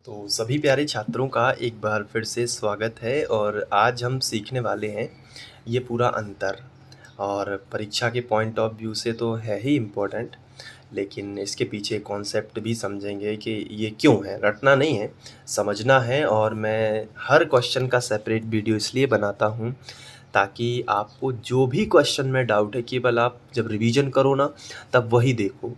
तो सभी प्यारे छात्रों का एक बार फिर से स्वागत है और आज हम सीखने वाले हैं ये पूरा अंतर। और परीक्षा के पॉइंट ऑफ व्यू से तो है ही इम्पोर्टेंट, लेकिन इसके पीछे कॉन्सेप्ट भी समझेंगे कि ये क्यों है। रटना नहीं है, समझना है। और मैं हर क्वेश्चन का सेपरेट वीडियो इसलिए बनाता हूँ ताकि आपको जो भी क्वेश्चन में डाउट है केवल आप जब रिवीजन करो ना तब वही देखो।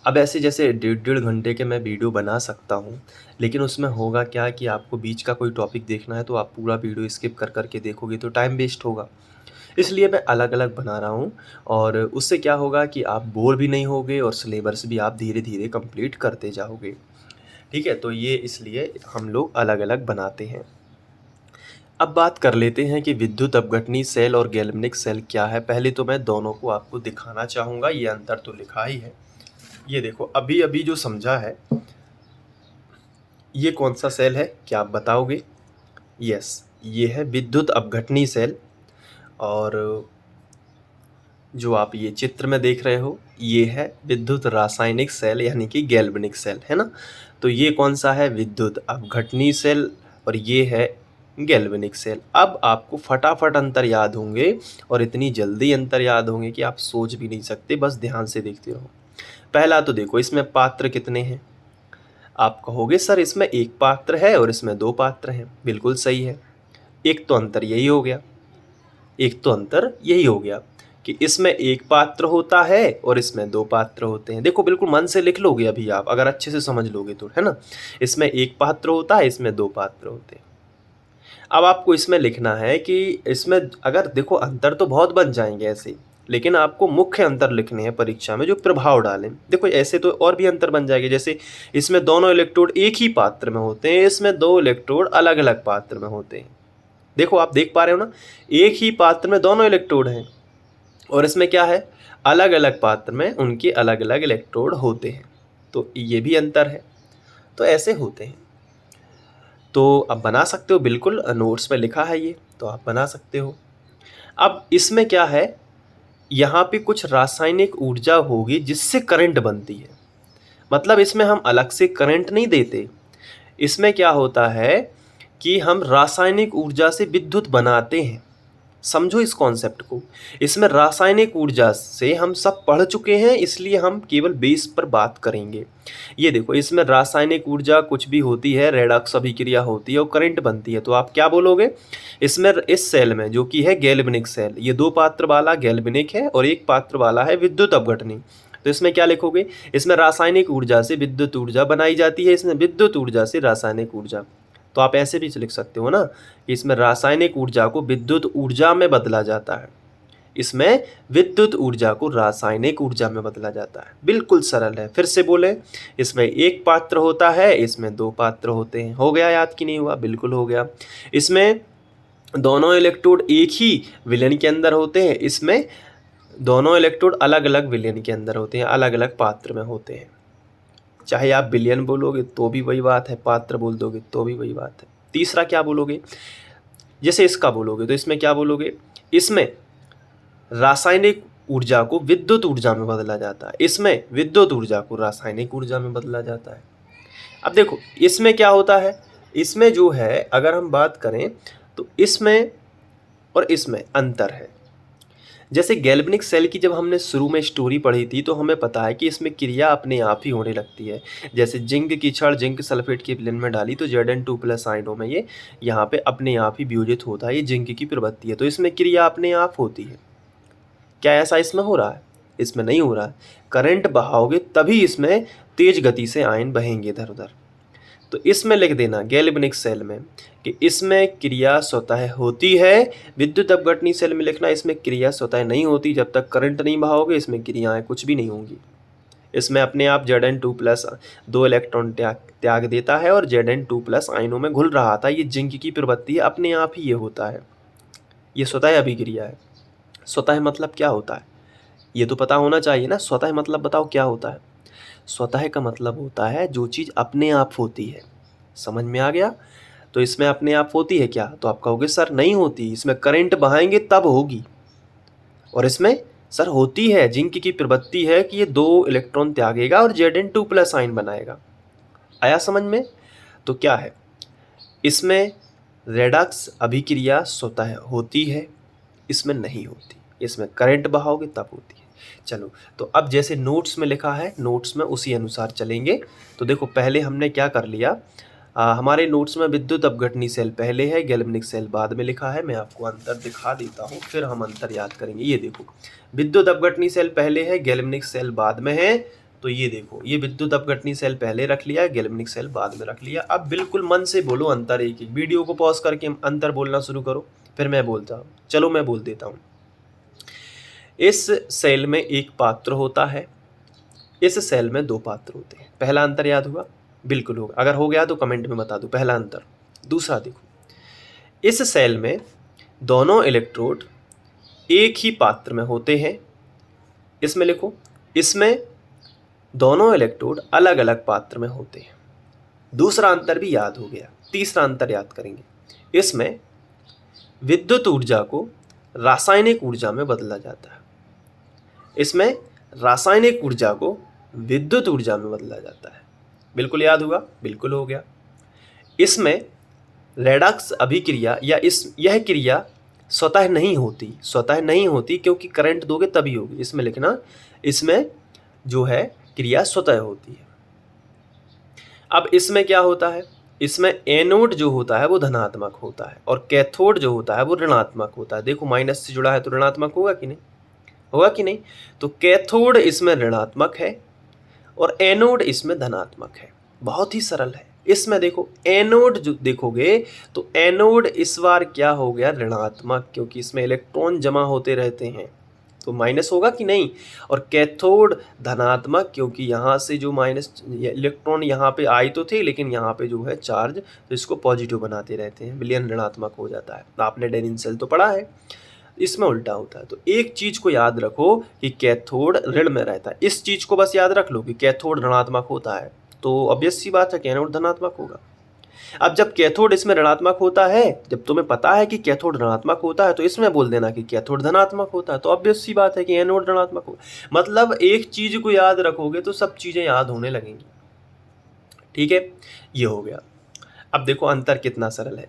अब ऐसे जैसे डेढ़ डेढ़ घंटे के मैं वीडियो बना सकता हूँ, लेकिन उसमें होगा क्या कि आपको बीच का कोई टॉपिक देखना है तो आप पूरा वीडियो स्किप कर कर के देखोगे तो टाइम वेस्ट होगा। इसलिए मैं अलग अलग बना रहा हूँ और उससे क्या होगा कि आप बोर भी नहीं होगे और सिलेबस भी आप धीरे धीरे कंप्लीट करते जाओगे। ठीक है, तो ये इसलिए हम लोग अलग अलग बनाते हैं। अब बात कर लेते हैं कि विद्युत अपघटनी सेल और गैल्वेनिक सेल क्या है। पहले तो मैं दोनों को आपको दिखाना चाहूँगा, ये अंतर तो लिखा ही है। ये देखो, अभी अभी जो समझा है ये कौन सा सेल है, क्या आप बताओगे? यस, ये है विद्युत अपघटनी सेल। और जो आप ये चित्र में देख रहे हो ये है विद्युत रासायनिक सेल यानी कि गैल्वेनिक सेल, है ना। तो ये कौन सा है? विद्युत अपघटनी सेल। और ये है गैल्वेनिक सेल। अब आपको फटाफट अंतर याद होंगे और इतनी जल्दी अंतर याद होंगे कि आप सोच भी नहीं सकते, बस ध्यान से देखते रहो। पहला तो देखो, इसमें पात्र कितने हैं। आप कहोगे सर इसमें एक पात्र है और इसमें दो पात्र हैं। बिल्कुल सही है। एक तो अंतर यही हो गया, एक तो अंतर यही हो गया कि इसमें एक पात्र होता है और इसमें दो पात्र होते हैं। देखो बिल्कुल मन से लिख लोगे अभी आप, अगर अच्छे से समझ लोगे तो, है ना। इसमें एक पात्र होता है, इसमें दो पात्र होते हैं। अब आपको इसमें लिखना है कि इसमें अगर देखो अंतर तो बहुत बन जाएंगे ऐसे, लेकिन आपको मुख्य अंतर लिखने हैं परीक्षा में जो प्रभाव डालें। देखो ऐसे तो और भी अंतर बन जाएंगे, जैसे इसमें दोनों इलेक्ट्रोड एक ही पात्र में होते हैं, इसमें दो इलेक्ट्रोड अलग अलग पात्र में होते हैं। देखो आप देख पा रहे हो ना, एक ही पात्र में दोनों इलेक्ट्रोड हैं और इसमें क्या है, अलग अलग पात्र में उनके अलग अलग इलेक्ट्रोड होते हैं। तो ये भी अंतर है। तो ऐसे होते हैं। तो आप बना सकते हो, बिल्कुल नोट्स में लिखा है ये, तो आप बना सकते हो। अब इसमें क्या है, यहाँ पे कुछ रासायनिक ऊर्जा होगी जिससे करंट बनती है। मतलब इसमें हम अलग से करंट नहीं देते, इसमें क्या होता है कि हम रासायनिक ऊर्जा से विद्युत बनाते हैं। समझो इस कॉन्सेप्ट को। इसमें रासायनिक ऊर्जा से हम सब पढ़ चुके हैं, इसलिए हम केवल बेस पर बात करेंगे। ये देखो, इसमें रासायनिक ऊर्जा कुछ भी होती है, रेडॉक्स अभिक्रिया होती है और करंट बनती है। तो आप क्या बोलोगे? इसमें इस सेल में जो कि है गैल्वेनिक सेल, ये दो पात्र वाला गैल्वेनिक है और एक पात्र वाला है विद्युत अपघटनी। तो इसमें क्या लिखोगे? इसमें रासायनिक ऊर्जा से विद्युत ऊर्जा बनाई जाती है, इसमें विद्युत ऊर्जा से रासायनिक ऊर्जा। तो आप ऐसे भी लिख सकते हो ना कि इसमें रासायनिक ऊर्जा को विद्युत ऊर्जा में बदला जाता है, इसमें विद्युत ऊर्जा को रासायनिक ऊर्जा में बदला जाता है। बिल्कुल सरल है। फिर से बोले, इसमें एक पात्र होता है, इसमें दो पात्र होते हैं। हो गया याद कि नहीं हुआ? बिल्कुल हो गया। इसमें दोनों इलेक्ट्रोड एक ही विलयन के अंदर होते हैं, इसमें दोनों इलेक्ट्रोड अलग अलग विलयन के अंदर होते हैं, अलग अलग पात्र में होते हैं। चाहे आप विलयन बोलोगे तो भी वही बात है, पात्र बोल दोगे तो भी वही बात है। तीसरा क्या बोलोगे? जैसे इसका बोलोगे तो इसमें क्या बोलोगे? इसमें रासायनिक ऊर्जा को विद्युत ऊर्जा में बदला जाता है, इसमें विद्युत ऊर्जा को रासायनिक ऊर्जा में बदला जाता है। अब देखो इसमें क्या होता है, इसमें जो है अगर हम बात करें तो इसमें और इसमें अंतर है। जैसे गैल्वेनिक सेल की जब हमने शुरू में स्टोरी पढ़ी थी तो हमें पता है कि इसमें क्रिया अपने आप ही होने लगती है। जैसे जिंक की छड़ जिंक सल्फेट के विलयन में डाली तो Zn2+ आयनों में ये यहाँ पे अपने आप ही वियोजित होता है, ये जिंक की प्रवृत्ति है। तो इसमें क्रिया अपने आप होती है। क्या ऐसा इसमें हो रहा है? इसमें नहीं हो रहा है। करंट बहाओगे तभी इसमें तेज गति से आयन बहेंगे इधर उधर। तो इसमें लिख देना गैल्वेनिक सेल में कि इसमें क्रिया स्वतः होती है। विद्युत अपघटनी सेल में लिखना इसमें क्रिया स्वतः नहीं होती, जब तक करंट नहीं बहाओगे इसमें क्रियाएं कुछ भी नहीं होंगी। इसमें अपने आप Zn2+ दो इलेक्ट्रॉन त्याग देता है और Zn2+ आयनों में घुल रहा था। ये जिंक की प्रवृत्ति है, अपने आप ही ये होता है, ये स्वतः अभिक्रिया है। स्वतः मतलब क्या होता है ये तो पता होना चाहिए ना। स्वतः मतलब बताओ क्या होता है? स्वतः का मतलब होता है जो चीज़ अपने आप होती है। समझ में आ गया? तो इसमें अपने आप होती है क्या? तो आप कहोगे सर नहीं होती, इसमें करंट बहाएंगे तब होगी। और इसमें सर होती है, जिंक की प्रवृत्ति है कि ये दो इलेक्ट्रॉन त्यागेगा और Zn2+ आयन बनाएगा। आया समझ में? तो क्या है, इसमें रेडॉक्स अभिक्रिया स्वतः होती है, इसमें नहीं होती, इसमें करंट बहाओगे तब होती है। चलो, तो अब जैसे नोट्स में लिखा है, नोट्स में उसी अनुसार चलेंगे। तो देखो पहले हमने क्या कर लिया, हमारे नोट्स में विद्युत अपघटनी सेल पहले है, गैल्वेनिक सेल बाद में लिखा है। मैं आपको अंतर दिखा देता हूँ, फिर हम अंतर याद करेंगे। ये देखो, विद्युत अपघटनी सेल पहले है, गैल्वेनिक सेल बाद में है। तो ये देखो, ये विद्युत अपघटनी सेल पहले रख लिया, गैल्वेनिक सेल बाद में रख लिया। अब बिल्कुल मन से बोलो अंतर एक एक, वीडियो को पॉज करके अंतर बोलना शुरू करो, फिर मैं बोलता हूँ। चलो मैं बोल देता हूँ। इस सेल में एक पात्र होता है, इस सेल में दो पात्र होते हैं। पहला अंतर याद हुआ? बिल्कुल होगा, अगर हो गया तो कमेंट में बता दो पहला अंतर। दूसरा देखो, इस सेल में दोनों इलेक्ट्रोड एक ही पात्र में होते हैं। इसमें लिखो, इसमें दोनों इलेक्ट्रोड अलग अलग पात्र में होते हैं। दूसरा अंतर भी याद हो गया। तीसरा अंतर याद करेंगे, इसमें विद्युत ऊर्जा को रासायनिक ऊर्जा में बदला जाता है। इसमें रासायनिक ऊर्जा को विद्युत ऊर्जा में बदला जाता है। बिल्कुल याद हुआ? बिल्कुल हो गया। इसमें रेडॉक्स अभिक्रिया या यह क्रिया स्वतः नहीं होती, क्योंकि करंट दोगे तभी होगी। इसमें लिखना, इसमें जो है क्रिया स्वतः होती है। अब इसमें क्या होता है, इसमें एनोड जो होता है वो धनात्मक होता है और कैथोड जो होता है वो ऋणात्मक होता है। देखो माइनस से जुड़ा है तो ऋणात्मक होगा कि नहीं? होगा कि नहीं? तो कैथोड इसमें ऋणात्मक है और एनोड इसमें धनात्मक है। बहुत ही सरल है। इसमें देखो, एनोड जो देखोगे तो एनोड इस बार क्या हो गया, ऋणात्मक, क्योंकि इसमें इलेक्ट्रॉन जमा होते रहते हैं, तो माइनस होगा कि नहीं? और कैथोड धनात्मक, क्योंकि यहाँ से जो माइनस इलेक्ट्रॉन यहाँ पे आए तो थे, लेकिन यहाँ पे जो है चार्ज, तो इसको पॉजिटिव बनाते रहते हैं, विलयन ऋणात्मक हो जाता है। आपने डेनिन सेल तो पढ़ा है, इसमें उल्टा होता है। तो एक चीज को याद रखो कि कैथोड ऋण में रहता है। इस चीज को बस याद रख लो कि कैथोड ऋणात्मक होता है, तो ऑब्वियस सी बात है कि एनोड धनात्मक होगा। अब जब कैथोड इसमें ऋणात्मक होता है, जब तुम्हें पता है कि कैथोड ऋणात्मक होता है, तो इसमें बोल देना कि कैथोड धनात्मक होता है, तो ऑब्वियस सी बात है कि एनोड ऋणात्मक होगा। मतलब एक चीज को याद रखोगे तो सब चीजें याद होने लगेंगी। ठीक है, ये हो गया। अब देखो अंतर कितना सरल है।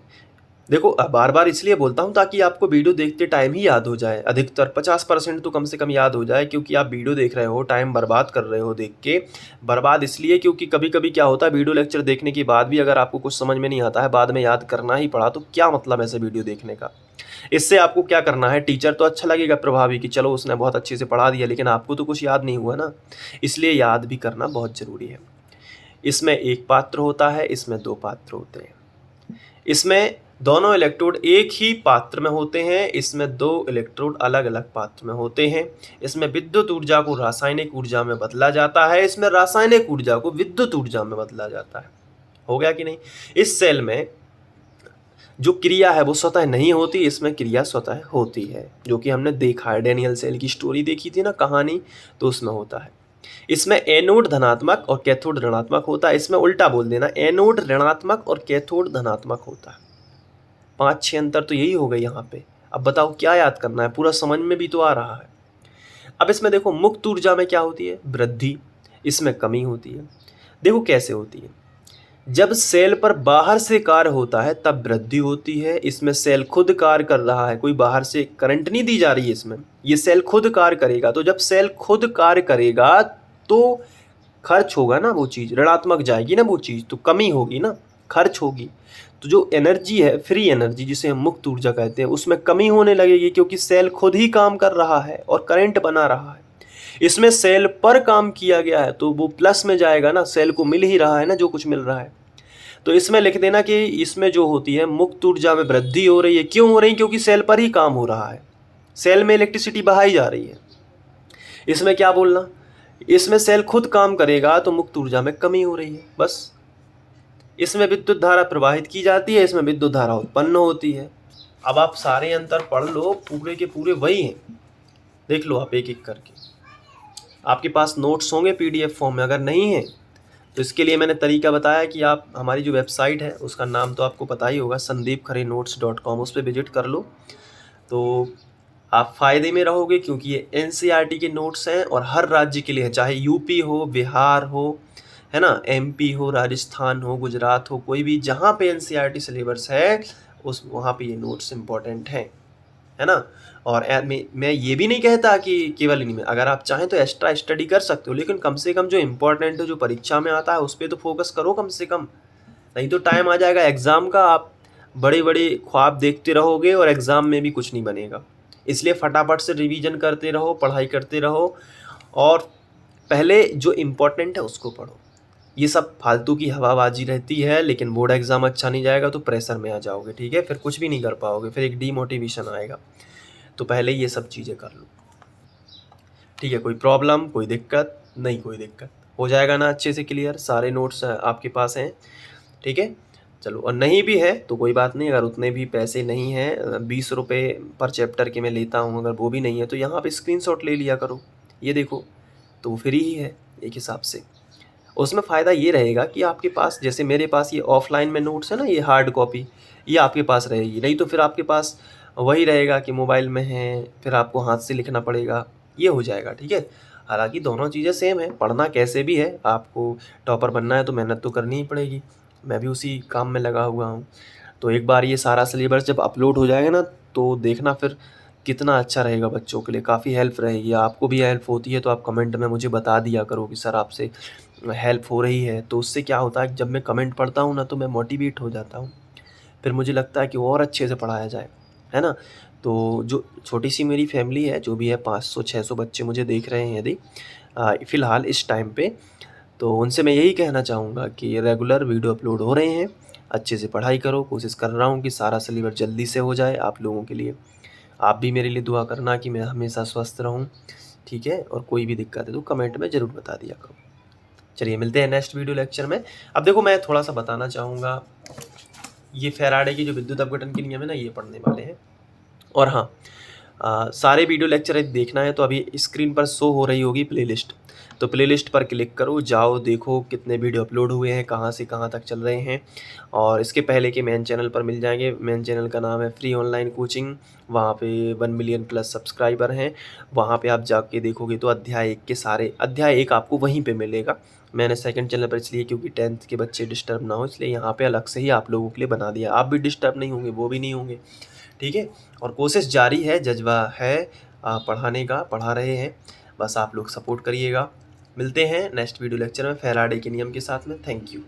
देखो बार बार इसलिए बोलता हूँ ताकि आपको वीडियो देखते टाइम ही याद हो जाए, अधिकतर 50% तो कम से कम याद हो जाए, क्योंकि आप वीडियो देख रहे हो, टाइम बर्बाद कर रहे हो देख के। बर्बाद इसलिए क्योंकि कभी कभी क्या होता है, वीडियो लेक्चर देखने के बाद भी अगर आपको कुछ समझ में नहीं आता है, बाद में याद करना ही पड़ा, तो क्या मतलब ऐसे वीडियो देखने का। इससे आपको क्या करना है, टीचर तो अच्छा लगेगा प्रभावी कि चलो उसने बहुत अच्छे से पढ़ा दिया, लेकिन आपको तो कुछ याद नहीं हुआ ना, इसलिए याद भी करना बहुत ज़रूरी है। इसमें एक पात्र होता है, इसमें दो पात्र होते हैं। इसमें दोनों इलेक्ट्रोड एक ही पात्र में होते हैं, इसमें दो इलेक्ट्रोड अलग अलग पात्र में होते हैं। इसमें विद्युत ऊर्जा को रासायनिक ऊर्जा में बदला जाता है, इसमें रासायनिक ऊर्जा को विद्युत ऊर्जा में बदला जाता है। हो गया कि नहीं? इस सेल में जो क्रिया है वो स्वतः नहीं होती, इसमें क्रिया स्वतः होती है, जो कि हमने देखा है, डेनियल सेल की स्टोरी देखी थी ना, कहानी, तो उसमें होता है। इसमें एनोड धनात्मक और कैथोड ऋणात्मक होता है। इसमें उल्टा बोल देना, एनोड ऋणात्मक और कैथोड धनात्मक होता है। 5-6 अंतर तो यही हो गए यहाँ पे। अब बताओ क्या याद करना है, पूरा समझ में भी तो आ रहा है। अब इसमें देखो, मुक्त ऊर्जा में क्या होती है, वृद्धि, इसमें कमी होती है। देखो कैसे होती है, जब सेल पर बाहर से कार्य होता है तब वृद्धि होती है। इसमें सेल खुद कार्य कर रहा है, कोई बाहर से करंट नहीं दी जा रही है, इसमें ये सेल खुद कार्य करेगा। तो जब सेल खुद कार्य करेगा तो खर्च होगा ना, वो चीज़ ऋणात्मक जाएगी ना, वो चीज़ तो कमी होगी ना, खर्च होगी। तो जो एनर्जी है, फ्री एनर्जी जिसे हम मुक्त ऊर्जा कहते हैं, उसमें कमी होने लगेगी, क्योंकि सेल खुद ही काम कर रहा है और करंट बना रहा है। इसमें सेल पर काम किया गया है तो वो प्लस में जाएगा ना, सेल को मिल ही रहा है ना जो कुछ मिल रहा है। तो इसमें लिख देना कि इसमें जो होती है मुक्त ऊर्जा में वृद्धि हो रही है। क्यों हो रही है? क्योंकि सेल पर ही काम हो रहा है, सेल में इलेक्ट्रिसिटी बहाई जा रही है। इसमें क्या बोलना, इसमें सेल खुद काम करेगा तो मुक्त ऊर्जा में कमी हो रही है, बस। इसमें विद्युत धारा प्रवाहित की जाती है, इसमें विद्युत धारा उत्पन्न होती है। अब आप सारे अंतर पढ़ लो, पूरे के पूरे वही हैं, देख लो आप एक एक करके। आपके पास नोट्स होंगे पीडीएफ फॉर्म में, अगर नहीं है तो इसके लिए मैंने तरीका बताया कि आप हमारी जो वेबसाइट है उसका नाम तो आपको पता ही होगा, sandeepkharenotes.com, उस पर विजिट कर लो तो आप फ़ायदे में रहोगे, क्योंकि ये एनसीईआरटी के नोट्स हैं और हर राज्य के लिए है, चाहे यूपी हो, बिहार हो, है ना, एमपी हो, राजस्थान हो, गुजरात हो, कोई भी जहाँ पे एनसीईआरटी सिलेबस है उस वहाँ पे ये नोट्स इम्पोर्टेंट हैं, है ना। और मैं ये भी नहीं कहता कि केवल इन्हीं में, अगर आप चाहें तो एक्स्ट्रा स्टडी कर सकते हो, लेकिन कम से कम जो इम्पोर्टेंट है, जो परीक्षा में आता है उस पर तो फोकस करो कम से कम। नहीं तो टाइम आ जाएगा एग्ज़ाम का, आप बड़े बड़े ख्वाब देखते रहोगे और एग्ज़ाम में भी कुछ नहीं बनेगा। इसलिए फटाफट से रिवीजन करते रहो, पढ़ाई करते रहो, और पहले जो इम्पोर्टेंट है उसको पढ़ो। ये सब फालतू की हवाबाजी रहती है, लेकिन बोर्ड एग्ज़ाम अच्छा नहीं जाएगा तो प्रेशर में आ जाओगे, ठीक है, फिर कुछ भी नहीं कर पाओगे, फिर एक डीमोटिवेशन आएगा। तो पहले ये सब चीज़ें कर लो, ठीक है। कोई प्रॉब्लम, कोई दिक्कत नहीं, कोई दिक्कत हो जाएगा ना अच्छे से क्लियर, सारे नोट्स आपके पास हैं, ठीक है। चलो, और नहीं भी है तो कोई बात नहीं, अगर उतने भी पैसे नहीं हैं, 20 रुपये पर चैप्टर के मैं लेता हूँ, अगर वो भी नहीं है तो यहाँ पे स्क्रीनशॉट ले लिया करो, ये देखो, तो वो फ्री ही है एक हिसाब से। उसमें फ़ायदा ये रहेगा कि आपके पास, जैसे मेरे पास ये ऑफलाइन में नोट्स है ना, ये हार्ड कॉपी, ये आपके पास रहेगी, नहीं तो फिर आपके पास वही रहेगा कि मोबाइल में है, फिर आपको हाथ से लिखना पड़ेगा, ये हो जाएगा, ठीक है। हालांकि दोनों चीज़ें सेम है, पढ़ना कैसे भी है, आपको टॉपर बनना है तो मेहनत तो करनी ही पड़ेगी, मैं भी उसी काम में लगा हुआ हूँ। तो एक बार ये सारा सिलेबस जब अपलोड हो जाएगा ना, तो देखना फिर कितना अच्छा रहेगा बच्चों के लिए, काफ़ी हेल्प रहेगी, आपको भी हेल्प होती है तो आप कमेंट में मुझे बता दिया करो कि सर आपसे हेल्प हो रही है। तो उससे क्या होता है, जब मैं कमेंट पढ़ता हूँ ना तो मैं मोटिवेट हो जाता हूँ, फिर मुझे लगता है कि और अच्छे से पढ़ाया जाए, है ना। तो जो छोटी सी मेरी फैमिली है, जो भी है 500-600 बच्चे मुझे देख रहे हैं यदि फ़िलहाल इस टाइम पे, तो उनसे मैं यही कहना चाहूँगा कि रेगुलर वीडियो अपलोड हो रहे हैं, अच्छे से पढ़ाई करो, कोशिश कर रहा हूँ कि सारा सिलेबस जल्दी से हो जाए आप लोगों के लिए। आप भी मेरे लिए दुआ करना कि मैं हमेशा स्वस्थ रहूँ, ठीक है, और कोई भी दिक्कत है तो कमेंट में ज़रूर बता दिया करो। चलिए मिलते हैं नेक्स्ट वीडियो लेक्चर में। अब देखो, मैं थोड़ा सा बताना चाहूँगा, ये फैराडे की जो विद्युत अपघटन के नियम है ना, ये पढ़ने वाले हैं। और हाँ, सारे वीडियो लेक्चर यदि देखना है तो अभी स्क्रीन पर शो हो रही होगी प्लेलिस्ट, तो प्लेलिस्ट पर क्लिक करो, जाओ देखो कितने वीडियो अपलोड हुए हैं, कहाँ से कहाँ तक चल रहे हैं। और इसके पहले के मेन चैनल पर मिल जाएंगे, मेन चैनल का नाम है फ्री ऑनलाइन कोचिंग, वहाँ पे 1 मिलियन प्लस सब्सक्राइबर हैं। वहाँ पे आप जाके देखोगे तो अध्याय 1 के सारे, अध्याय 1 आपको वहीं पे मिलेगा। मैंने सेकंड चैनल पर इसलिए क्योंकि 10th के बच्चे डिस्टर्ब ना हो, इसलिए यहाँ पे अलग से ही आप लोगों के लिए बना दिया, आप भी डिस्टर्ब नहीं होंगे, वो भी नहीं होंगे, ठीक है। और कोशिश जारी है, जज्बा है पढ़ाने का, पढ़ा रहे हैं, बस आप लोग सपोर्ट करिएगा। मिलते हैं नेक्स्ट वीडियो लेक्चर में फैराडे के नियम के साथ में। Thank you.